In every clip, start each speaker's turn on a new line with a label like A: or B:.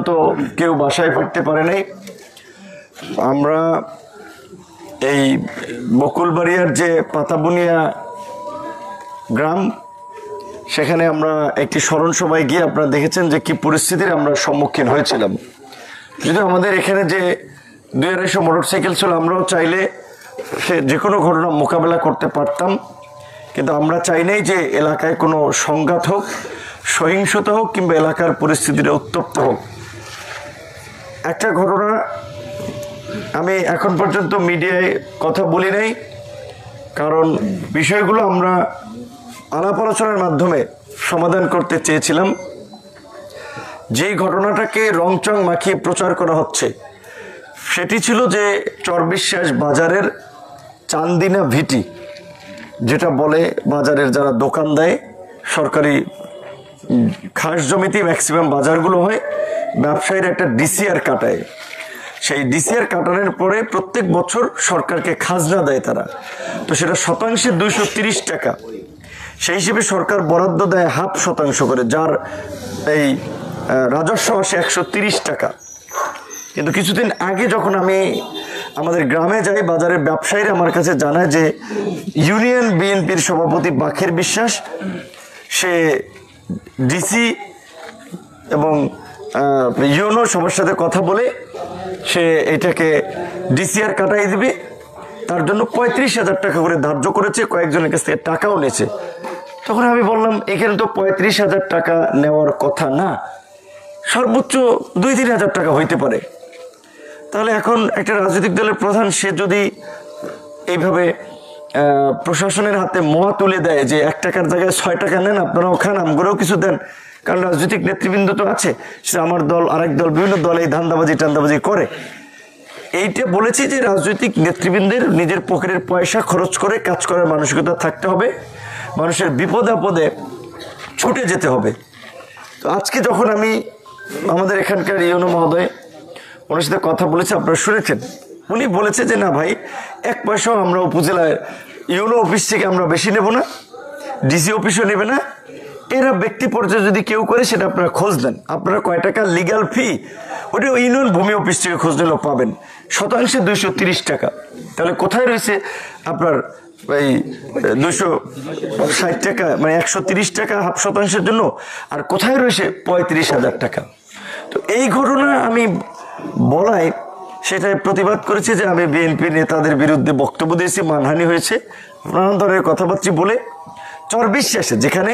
A: তো কেউ বাসায় ফিরতে পারে নাই। আমরা এই বকুলবাড়িয়ার যে পাতাবুনিয়া গ্রাম, সেখানে আমরা একটি স্মরণ সভায় গিয়ে আপনারা দেখেছেন যে কি পরিস্থিতির আমরা সম্মুখীন হয়েছিলাম। যদি আমাদের এখানে যে 2-250 মোটরসাইকেল ছিল, আমরাও চাইলে সে যে কোনো ঘটনা মোকাবেলা করতে পারতাম, কিন্তু আমরা চাই নাই যে এলাকায় কোনো সংঘাত হোক, সহিংসতা হোক, কিংবা এলাকার পরিস্থিতিটা উত্তপ্ত হোক। একটা ঘটনা আমি এখন পর্যন্ত মিডিয়ায় কথা বলি নাই, কারণ বিষয়গুলো আমরা আলাপ আলোচনার মাধ্যমে সমাধান করতে চেয়েছিলাম। যেই ঘটনাটাকে রংচং মাখিয়ে প্রচার করা হচ্ছে সেটি ছিল যে চরবিশ্বাস বাজারের চান্দিনা ভিটি, যেটা বলে বাজারের যারা দোকান দেয়, সরকারি খাস জমিতে ম্যাক্সিমাম বাজারগুলো হয়, ব্যবসায়ীরা একটা ডিসিআর কাটায়। সেই ডিসিআর কাটানোর পরে প্রত্যেক বছর সরকারকে খাজনা দেয় তারা, তো সেটা শতাংশে 230 টাকা। সেই হিসেবে সরকার বরাদ্দ দেয় 0.5% করে, যার এই রাজস্ব আসে 130 টাকা। কিন্তু কিছুদিন আগে যখন আমি আমাদের গ্রামে যাই, বাজারের ব্যবসায়ীরা আমার কাছে জানায় যে ইউনিয়ন বিএনপির সভাপতি বাখের বিশ্বাস সে ডিসি এবং ইউনো সবার সাথে কথা বলে সে এটাকে ডিসিআর কাটাই দিবে, তার জন্য 35,000 টাকা করে ধার্য করেছে, কয়েকজনের কাছ থেকে টাকাও নিয়েছে। তখন আমি বললাম, এখানে তো 35,000 টাকা নেওয়ার কথা না, সর্বোচ্চ 2-3 হাজার টাকা হইতে পারে। তাহলে এখন একটা রাজনৈতিক দলের প্রধান সে যদি এইভাবে প্রশাসনের হাতে মোয়া তুলে দেয় যে 1 টাকার জায়গায় 6 টাকা নেন, আপনারাও খান, আমগরেও কিছু দেন, কারণ রাজনৈতিক নেতৃবৃন্দ তো আছে, সেটা আমার দল আরেক দল, বিভিন্ন দল এই ধান্দাবাজি টান্দাবাজি করে। এইটা বলেছি যে রাজনৈতিক নেতৃবৃন্দের নিজের পকেটের পয়সা খরচ করে কাজ করার মানসিকতা থাকতে হবে, মানুষের বিপদ আপদে ছুটে যেতে হবে। তো আজকে যখন আমি আমাদের এখানকার ইউনো মহোদয় ওনার সাথে কথা বলেছি, আপনারা শুনেছেন, উনি বলেছে যে না ভাই, 1 পয়সাও আমরা উপজেলায় ইউনো অফিস থেকে আমরা বেশি নেব না, ডিসি অফিসও নেবে না, এরা ব্যক্তি পর্যায়ে যদি কেউ করে সেটা আপনারা খোঁজ দেন, আপনারা কয় টাকা লিগ্যাল ফি ওটা ইউনিয়ন ভূমি অফিস থেকে খোঁজ নিলেও পাবেন, শতাংশে 230 টাকা। তাহলে কোথায় রয়েছে আপনার এই 260 টাকা, মানে 130 টাকা 0.5% জন্য, আর কোথায় রয়েছে 35,000 টাকা। তো এই ঘটনা আমি বলাই সেটাই প্রতিবাদ করেছে যে আমি বিএনপি নেতাদের বিরুদ্ধে বক্তব্য দিয়েছি, মানহানি হয়েছে, নানান ধরনের কথাবার্তা বলে। চরবিশ্বাসে যেখানে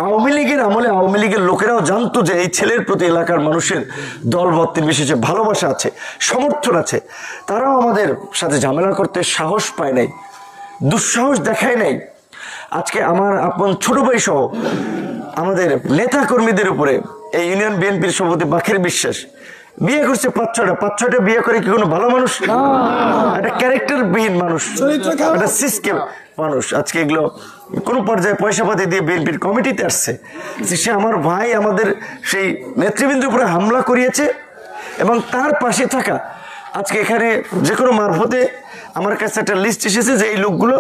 A: আওয়ামী লীগের আমলে আওয়ামী লীগের লোকেরাও জানতো যে এই ছেলের প্রতি এলাকার মানুষের দল মতের বিশেষে ভালোবাসা আছে, সমর্থন আছে, তারাও আমাদের সাথে ঝামেলা করতে সাহস পায় নাই, দুঃসাহস দেখায় নাই। আজকে আমার আপন ছোট ভাই সহ আমাদের নেতা কর্মীদের উপরে এই ইউনিয়ন বিএনপির সভাপতি বাখের বিশ্বাস বিয়ে করছে 5-6টা বিয়ে করে কি কোনো ভালো মানুষ? একটা ক্যারেক্টারবিহীন মানুষ, একটা সিস্টেম মানুষ। আজকে এগুলো কোনো পর্যায়ে পয়সা পাতি দিয়ে বিএনপির কমিটিতে আসছে, সে আমার ভাই আমাদের সেই নেতৃবৃন্দের উপরে হামলা করিয়েছে, এবং তার পাশে থাকা আজকে এখানে যে কোনো মারফতে আমার কাছে একটা লিস্ট এসেছে যে এই লোকগুলো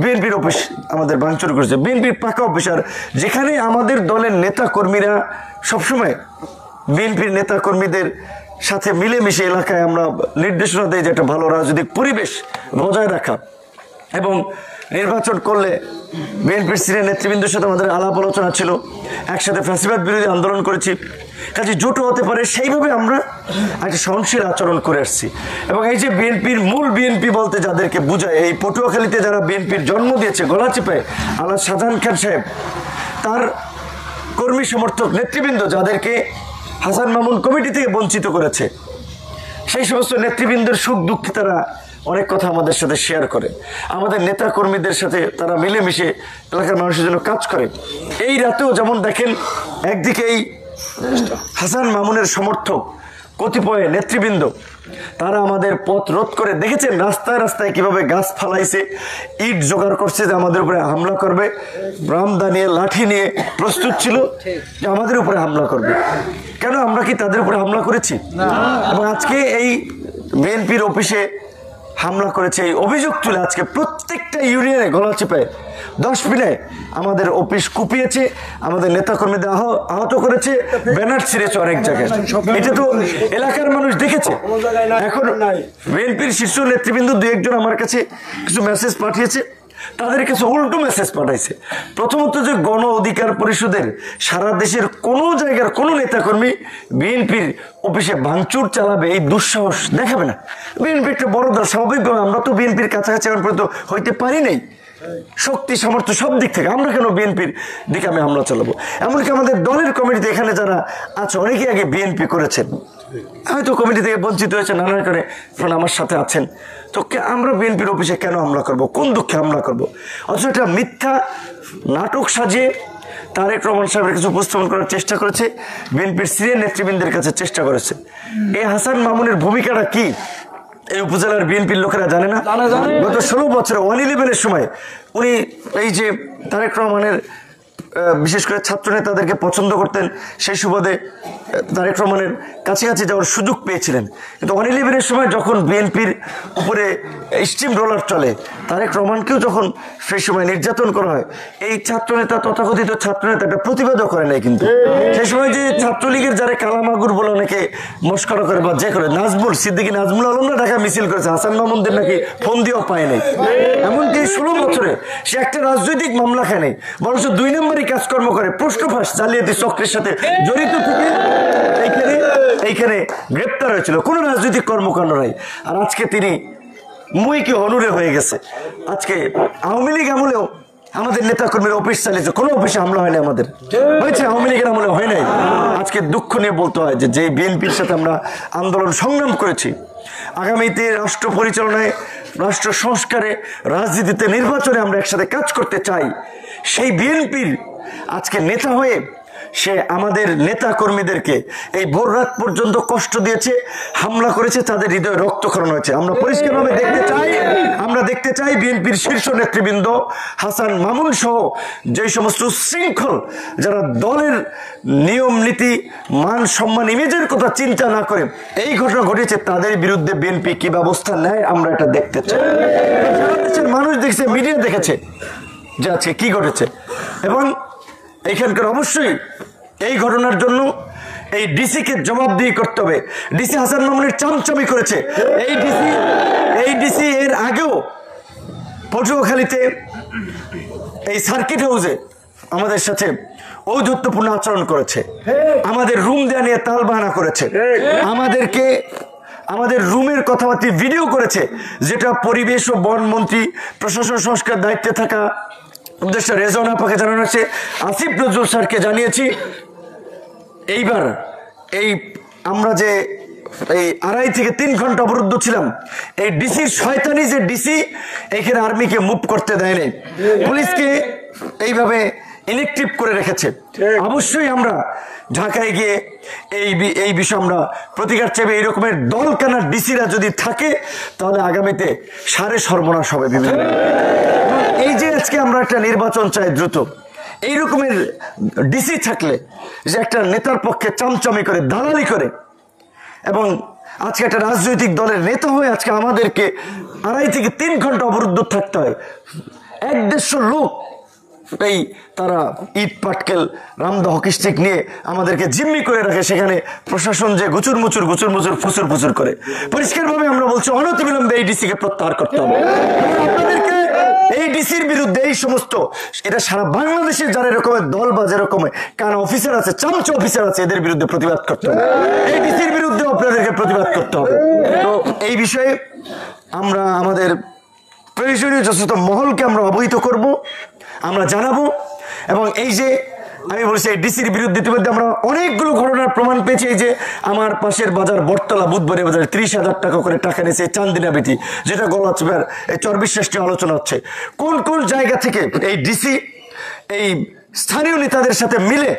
A: বিএনপির অফিস আমাদের ভাঙচুর করেছে, বিএনপির পাকা অফিসার, যেখানে আমাদের দলের নেতা কর্মীরা সবসময় বিএনপির নেতা কর্মীদের সাথে মিলেমিশে এলাকায় আমরা নির্দেশনা দিই যে একটা ভালো রাজনৈতিক পরিবেশ বজায় রাখা, এবং নির্বাচন করলে বিএনপির সিনিয়র নেতৃবৃন্দের সাথে আমাদের আলাপ আলোচনা ছিল, একসাথে ফ্যাসিবাদ বিরোধী আন্দোলন করেছি, কাজে জোটও হতে পারে, সেইভাবে আমরা একটা সহনশীল আচরণ করে আসছি। এবং এই যে বিএনপির মূল বিএনপি বলতে যাদেরকে বুঝায়, এই পটুয়াখালীতে যারা বিএনপির জন্ম দিয়েছে গলাচিপায়, আল্লাহ শাহজাহান খান সাহেব, তার কর্মী সমর্থক নেতৃবৃন্দ যাদেরকে হাসান মামুন কমিটি থেকে বঞ্চিত করেছে, সেই সমস্ত নেতৃবৃন্দের সুখ দুঃখে তারা অনেক কথা আমাদের সাথে শেয়ার করে, আমাদের নেতা কর্মীদের সাথে তারা মিলেমিশে এলাকার মানুষের জন্য কাজ করে। এই রাতেও যেমন দেখেন, একদিকে এই হাসান মামুনের সমর্থক কতিপয় নেতৃবৃন্দ তারা আমাদের পথ রোধ করে, দেখেছেন রাস্তায় রাস্তায় কিভাবে গাছ ফালাইছে, ইট জোগাড় করছে যে আমাদের উপরে হামলা করবে, ব্রামদা নিয়ে লাঠি নিয়ে প্রস্তুত ছিল যে আমাদের উপরে হামলা করবে। কেন, আমরা কি তাদের উপরে হামলা করেছি? এবং আজকে এই বিএনপির অফিসে হামলা করেছে, এই অভিযোগ তুলে আজকে প্রত্যেকটা ইউনিয়নে গলা চেপে 10 মিলে আমাদের অফিস কুপিয়েছে, আমাদের নেতাকর্মীদের আহত করেছে, ব্যানার ছিঁড়েছে অনেক জায়গায়। এটা তো এলাকার মানুষ দেখেছে। এখন বিএনপির শীর্ষ নেতৃবৃন্দ 2-1 আমার কাছে কিছু মেসেজ পাঠিয়েছে, তাদের কাছে উল্টো মেসেজ পাঠাইছে। প্রথমত যে গণ অধিকার পরিষদের সারা দেশের কোনো জায়গার কোনো নেতাকর্মী বিএনপির অফিসে ভাঙচুর চালাবে এই দুঃসাহস দেখাবে না। বিএনপি একটা বড় দল, স্বাভাবিকভাবে আমরা তো বিএনপির কাছাকাছি এখন পর্যন্ত হইতে পারি নাই, শক্তি সামর্থ্য সব দিক থেকে। আমরা কেন বিএনপির দিকে আমি হামলা চালাবো? এমনকি আমাদের দলের কমিটিতে এখানে যারা আছে অনেকে আগে বিএনপি করেছেন, হয়তো কমিটি থেকে বঞ্চিত হয়েছে নানা করে, কারণ আমার সাথে আছেন। তো আমরা বিএনপির অফিসে কেন হামলা করব? কোন দুঃখে হামলা করব? অথচ এটা মিথ্যা নাটক সাজিয়ে তারেক রহমান সাহেবের কাছে উপস্থাপন করার চেষ্টা করেছে, বিএনপির সিনিয়র নেতৃবৃন্দের কাছে চেষ্টা করেছে। এই হাসান মামুনের ভূমিকাটা কি এই উপজেলার বিএনপির লোকেরা জানে না। গত 16 বছরে 111-এর সময় উনি এই যে তারেক রহমানের বিশেষ করে ছাত্র নেতাদেরকে পছন্দ করতেন, সেই সুবাদে তারেক রহমানের কাছাকাছি যাওয়ার সুযোগ পেয়েছিলেন। কিন্তু 111-এর সময় যখন বিএনপির উপরে স্টিম রোলার চলে, তারেক রহমানকেও যখন সেই সময় নির্যাতন করা হয়, এই ছাত্রনেতা তথাকথিত ছাত্রনেতা একটা প্রতিবাদও করে নাই। কিন্তু সেই সময় যে ছাত্রলীগের যারা কালামাগুর বলে অনেকে মস্করা করে বা যে করে, নাজমুল সিদ্দিকী নাজমুল আলমরা ঢাকা মিছিল করেছে, হাসান মামুনদের নাকি ফোন দিয়েও পায় নাই। এমনকি 16 বছরে সে একটা রাজনৈতিক মামলা খায় নাই, বরঞ্চ 2 নম্বরই কাজকর্ম করে, প্রশ্ন ফাঁস জালিয়াতি চক্রের সাথে জড়িত থেকে এইখানে গ্রেপ্তার হয়েছিল। কোনো রাজনৈতিক কর্মকাণ্ড নাই। আর আজকে তিনি মুইকে হনুরে হয়ে গেছে। আজকে আওয়ামী লীগ আমলেও আমাদের নেতাকর্মীরা অফিস চালিয়েছে, কোনো অফিসে হামলা হয়নি, আমাদের হয়েছে, আওয়ামী লীগের আমলে হয় নাই। আজকে দুঃখ নিয়ে বলতে হয় যে বিএনপির সাথে আমরা আন্দোলন সংগ্রাম করেছি, আগামীতে রাষ্ট্র পরিচালনায়, রাষ্ট্র সংস্কারে, রাজনীতিতে, নির্বাচনে আমরা একসাথে কাজ করতে চাই, সেই বিএনপির আজকে নেতা হয়ে সে আমাদের নেতা কর্মীদেরকে এই ভোর রাত পর্যন্ত কষ্ট দিয়েছে, হামলা করেছে, তাদের হৃদয়ে রক্তক্ষরণ হয়েছে। আমরা পরিষ্কারভাবে দেখতে চাই বিএনপির শীর্ষ নেতৃবৃন্দ হাসান মামুন সহ যে সমস্ত শৃঙ্খল যারা দলের নিয়ম নীতি মান সম্মান ইমেজের কথা চিন্তা না করে এই ঘটনা ঘটেছে, তাদের বিরুদ্ধে বিএনপি কি ব্যবস্থা নেয় আমরা এটা দেখতে চাই। মানুষ দেখছে, মিডিয়া দেখেছে যে আজকে কি ঘটেছে, এবং এইখানকার অবশ্যই এই ঘটনার জন্য এই ডিসিকে জবাবদিহি করতে হবে। ডিসি হাসান মামুনের চামচামি করেছে। এই ডিসি এর আগেও পটুয়াখালীতে এই সার্কিট হাউসে আমাদের সাথে ঔদ্ধত্যপূর্ণ আচরণ করেছে, আমাদের রুম দেয়া নিয়ে তালবাহানা করেছে, আমাদের রুমের কথাবার্তা ভিডিও করেছে, যেটা পরিবেশ ও বন মন্ত্রী প্রশাসন সংস্কার দায়িত্বে থাকা উপদেষ্টা রেজওয়ানা আপাকে জানানো হয়েছে, আসিফ নজরুল স্যারকে জানিয়েছি। এইবার এই আমরা যে এই 2.5 থেকে 3 ঘন্টা অবরুদ্ধ ছিলাম, এই ডিসির শয়তানি যে ডিসি এখানে আর্মিকে মুভ করতে দেয় নাই, পুলিশকে এইভাবে ইনএক্টিভ করে রেখেছে। অবশ্যই আমরা ঢাকায় গিয়ে এই বিষয়ে আমরা প্রতিকার চাইবে। এই রকমের দলকানার ডিসিরা যদি থাকে তাহলে আগামীতে সারে সর্বনাশ হবে বিভিন্ন। এই যে আজকে আমরা একটা নির্বাচন চাই দ্রুত, এই রকমের ডিসি থাকলে যে একটা নেতার পক্ষে চামচামি করে, দালালি করে, এবং আজকে একটা রাজনৈতিক দলের নেতা হয়ে আজকে আমাদেরকে 2.5 থেকে 3 ঘন্টা অবরুদ্ধ থাকতে হয়। 1-150 লোক এই তারা ইট পাটকেল রামদা হকি স্টিক নিয়ে আমাদেরকে জিম্মি করে রাখে, সেখানে প্রশাসন যে গুচুর মুচুর ফুচুর ফুচুর করে। পরিষ্কারভাবে আমরা বলছি অনতিবিলম্বে এই ডিসিকে প্রত্যাহার করতে হবে। আপনাদেরকে এই ডিসির বিরুদ্ধে এই সমস্ত, এটা সারা বাংলাদেশের যারা এরকমের দল বা যেরকম কানা অফিসার আছে, চামচা অফিসার আছে, এদের বিরুদ্ধে প্রতিবাদ করতে হবে। এই ডিসির বিরুদ্ধে আপনাদেরকে প্রতিবাদ করতে হবে। তো এই বিষয়ে আমরা আমাদের প্রয়োজনীয় যথাযথ মহলকে আমরা অবহিত করব, আমরা জানাবো। এবং এই যে আমি বলছি এই ডিসির বিরুদ্ধে ইতিমধ্যে আমরা অনেকগুলো ঘটনার প্রমাণ পেয়েছি। এই যে আমার পাশের বাজার বটতলা বুধবারের বাজারে 30,000 টাকা করে টাকা নিয়েছে চান্দিনা বেটি, যেটা গলাচেপার এই চর্বিশ্বাস নিয়ে আলোচনা হচ্ছে। কোন কোন জায়গা থেকে এই ডিসি এই স্থানীয় নেতাদের সাথে মিলে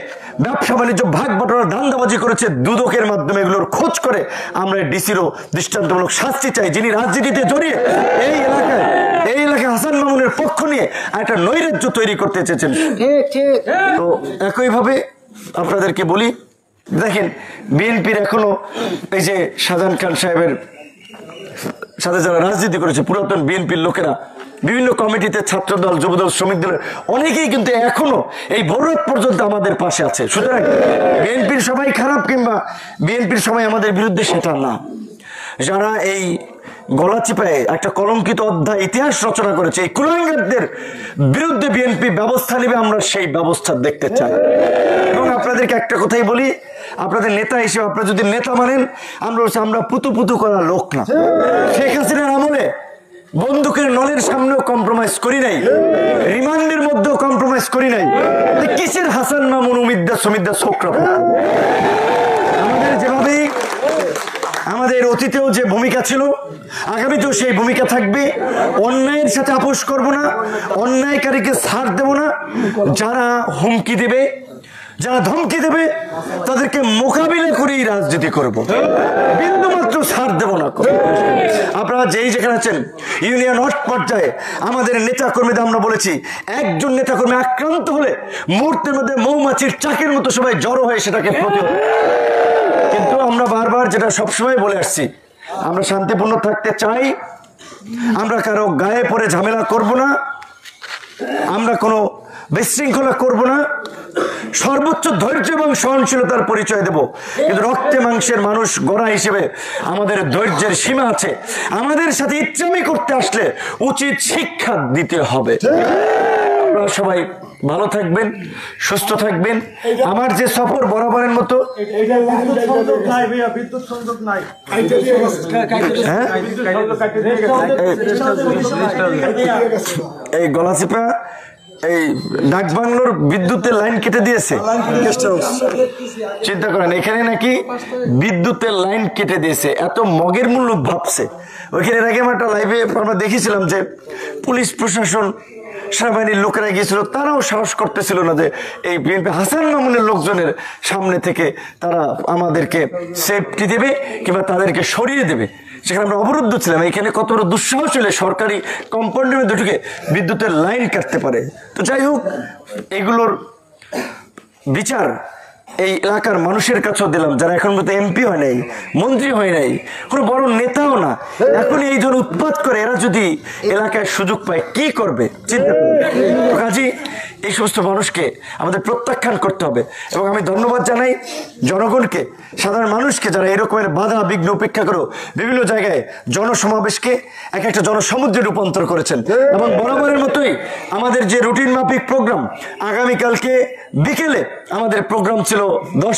A: ব্যবসা বাণিজ্য ভাগ বটরা ধান্দাবাজি করেছে দুদকের মাধ্যমে, এগুলোর খোঁজ করে আমরা ডিসিরও দৃষ্টান্তমূলক শাস্তি চাই, যিনি রাজনীতিতে জড়িয়ে এই এলাকায় হাসান মামুনের পক্ষ নিয়ে একটা নৈরাজ্য তৈরি করতে চেয়েছেন। তো একইভাবে আপনাদেরকে বলি, দেখেন বিএনপির এখনো এই যে শাহজাহান খান সাহেবের সাথে যারা রাজনীতি করেছে, পুরাতন বিএনপির লোকেরা, বিভিন্ন কমিটিতে, ছাত্রদল, যুবদল, শ্রমিক দলের অনেকেই কিন্তু এখনো এই ভোররাত পর্যন্ত আমাদের পাশে আছে। সুতরাং বিএনপির সবাই খারাপ কিংবা বিএনপির সবাই আমাদের বিরুদ্ধে সেটা না। যারা এই গলা চিপায় একটা কলঙ্কিত অধ্যায় ইতিহাস রচনা করেছে, এই কুলাঙ্গারদের বিরুদ্ধে বিএনপি ব্যবস্থা নেবে, আমরা সেই ব্যবস্থা দেখতে চাই। এবং আপনাদেরকে একটা কথাই বলি, আপনাদের নেতা হিসেবে আপনারা যদি নেতা মানেন, আমরা পুতু পুতু করা লোক না। শেখ হাসিনার আমলে বন্দুকের নলের সামনেও কম্প্রোমাইজ করি নাই, রিমান্ডের মধ্যেও কম্প্রোমাইজ করি নাই। কিসের হাসান মামুন, উমিদ্দা, সমিদ্দা, ছোকরা? আমাদের যেভাবে আমাদের অতীতেও যে ভূমিকা ছিল, আগামীতেও সেই ভূমিকা থাকবে। অন্যায়ের সাথে আপোষ করব না, অন্যায়কারীকে ছাড় দেব না। যারা হুমকি দেবে, যারা ধমকি দেবে, তাদেরকে মোকাবিলা করেই রাজনীতি করব, বিন্দুমাত্র ছাড় দেব না। আপনারা যেই যেখানে আছেন, ইউনিয়ন ওয়ার্ড পর্যায়ে আমাদের নেতা কর্মীদের আমরা বলেছি, একজন নেতা কর্মী আক্রান্ত হলে মুহূর্তের মধ্যে মৌমাছির চাকের মতো সবাই জড়ো হয়ে সেটাকে প্রতিহত। কিন্তু আমরা বারবার যেটা সবসময় বলে আসছি, আমরা শান্তিপূর্ণ থাকতে চাই, আমরা কারো গায়ে পড়ে ঝামেলা করব না, আমরা কোনো বিশৃঙ্খলা করব না, সর্বোচ্চ ধৈর্য এবং সহনশীলতার পরিচয় দেব। কিন্তু রক্তে মাংসের মানুষ গড়া হিসেবে আমাদের ধৈর্যের সীমা আছে। আমাদের সাথে ইচ্ছামি করতে আসলে উচিত শিক্ষা দিতে হবে। আপনারা সবাই ভালো থাকবেন, সুস্থ থাকবেন। আমার যে সফর বরাবরের মতো, এই গলাচিপা এই ডাকবাংলোর বিদ্যুতের লাইন কেটে দিয়েছে। চিন্তা করেন, এখানে নাকি বিদ্যুতের লাইন কেটে দিয়েছে। এত মগের মূল্য ভাবছে। ওইখানে এর আগে একটা লাইভে আমরা দেখেছিলাম যে পুলিশ প্রশাসন, সেনাবাহিনীর লোকেরা গিয়েছিল, তারাও সাহস করতেছিল না যে এই বিএনপি হাসান মামুনের লোকজনের সামনে থেকে তারা আমাদেরকে সেফটি দেবে কিংবা তাদেরকে সরিয়ে দেবে। সেখানে আমরা অবরুদ্ধ ছিলাম। এখানে কত বড় দুঃসাহস হলে সরকারি কম্পাউন্ডের মধ্যে ঢুকে বিদ্যুতের লাইন কাটতে পারে। তো যাই হোক, এগুলোর বিচার এই এলাকার মানুষের কাছেও দিলাম, যারা এখন পর্যন্ত এমপি হয় নাই, মন্ত্রী হয় নাই, কোনো বড় নেতাও না। এখন এই ধরনের উৎপাত করে এরা যদি এলাকায় সুযোগ পায়, কি করবে চিন্তা করবে। কাজী এই সমস্ত মানুষকে আমাদের প্রত্যাখ্যান করতে হবে। এবং আমি ধন্যবাদ জানাই জনগণকে, সাধারণ মানুষকে, যারা এরকমের বাধা বিঘ্ন উপেক্ষা করে বিভিন্ন জায়গায় জনসমাবেশকে এক একটা জনসমুদ্রে রূপান্তর করেছেন। এবং বরাবরের মতোই আমাদের যে রুটিন মাফিক প্রোগ্রাম, আগামীকালকে বিকেলে আমাদের প্রোগ্রাম ছিল 10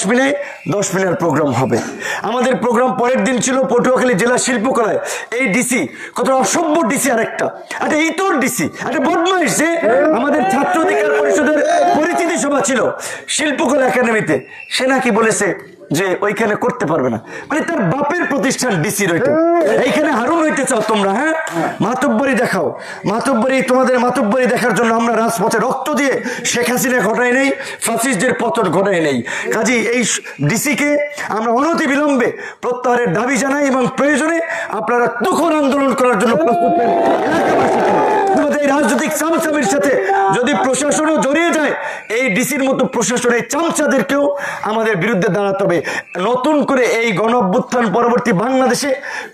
A: মিনিট প্রোগ্রাম হবে। আমাদের প্রোগ্রাম পরের দিন ছিল পটুয়াখালী জেলা শিল্পকলায়। এই ডিসি কত অসভ্য ডিসি, আরেকটা একটা ইতর ডিসি, একটা বদমাইশ, যে আমাদের ছাত্র অধিকার পরিষদের পরিচিতি সভা ছিল শিল্পকলা একাডেমিতে, সে নাকি বলেছে যে ওইখানে করতে পারবে না। মানে তার বাপের প্রতিষ্ঠান ডিসির ওইটা। এইখানে হারুন হইতে চাও তোমরা? হ্যাঁ, মাতব্বরি দেখাও। মাতব্বরি, তোমাদের মাতব্বরি দেখার জন্য আমরা রাজপথে রক্ত দিয়ে শেখ হাসিনা ঘটাই নেই, ফাসিস্টদের পতন ঘটাই নেই। কাজী এই ডিসিকে আমরা অনতি বিলম্বে প্রত্যাহারের দাবি জানাই এবং প্রয়োজনে আপনারা তুখর আন্দোলন করার জন্য প্রস্তুত হন। এই রাজনৈতিক চামচামির সাথে যদি প্রশাসনও জড়িয়ে যায়, এই ডিসির মতো প্রশাসন, এই চামচাদেরকেও আমাদের বিরুদ্ধে দাঁড়াতে হবে। নতুন করে এই গণ অভ্যুত্থান পরবর্তী বাংলাদেশে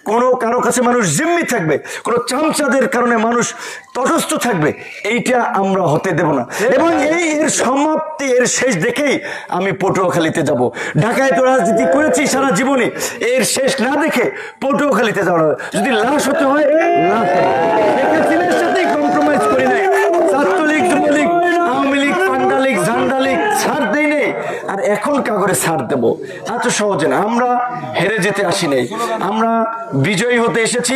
A: কোনো কারো কাছে মানুষ জিম্মি থাকবে, কোনো চামচাদের কারণে মানুষ তটস্থ থাকবে, এইটা আমরা হতে দেব না। এবং এর সমাপ্তি, এর শেষ দেখেই আমি পটুয়াখালীতে যাব। ঢাকায় তো রাজনীতি করেছি সারা জীবনে, এর শেষ না দেখে পটুয়াখালীতে যাওয়া হবে। যদি লাশ হতে হয় লাশ সাথেই কম্প্রোমাইজ করি নাই। ছাত্রলীগ, যুবলীগ, আওয়ামী লীগ, পান্ডা লীগ, ঝান্ডা লীগ ছাড় দেই নেই, আর এখন কাগরে ছাড় দেবো এত সহজে না। আমরা হেরে যেতে আসি নাই, আমরা বিজয়ী হতে এসেছি,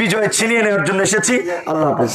A: বিজয় ছিনিয়ে নেওয়ার জন্য এসেছি। আল্লাহ হাফেজ।